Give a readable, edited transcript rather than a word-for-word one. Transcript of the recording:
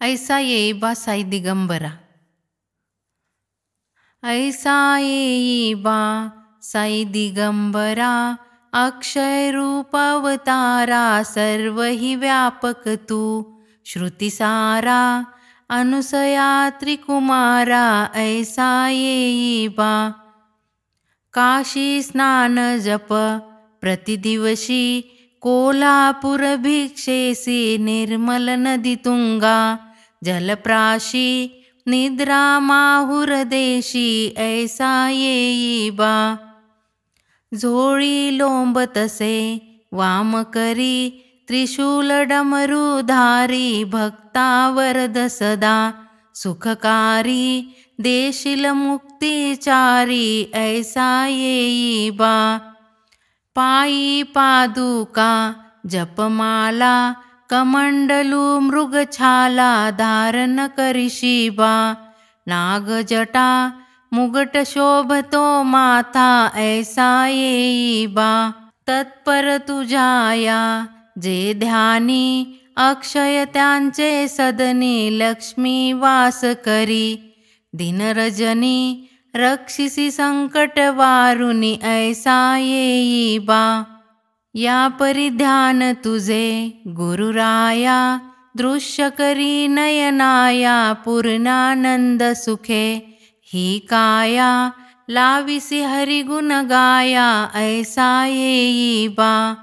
ऐसा येई बा साई दिगंबरा। ऐसा येई बा साई दिगंबरा, अक्षय रूप अवतारा, सर्व ही व्यापक तू श्रुतिसारा, अनुसया त्रिकुमारा। ऐसा येई बा काशी स्नान जप प्रतिदिवशी, कोल्हापूर भिक्षेसी, निर्मल नदी तुंगा जलप्राशी, निद्रा माहुर देशी। ऐसा येई बा झोळी लोंब तसे वाम करी, त्रिशूल डमरुधारी, भक्ता वरद सदा सुखकारी, देशील मुक्तिचारी। ऐसा येई बा पायी पादुका जपमाला, कमंडलू मृगछाला, धारण करिशी बा नागजटा, मुगट शोभतो माथा। ऐसा येई बा तत्पर तुझाया जे ध्यानी, अक्षय त्यांचे सदनी, लक्ष्मी वास करी दिनरजनी, रक्षिसी संकट वारुनी। ऐसा येई बा या परिध्यान तुझे गुरुराया, दृश्य करी नयनाया, पूर्णानंद सुखे ही काया, लाविसी हरिगुण गाया। ऐसा येई बा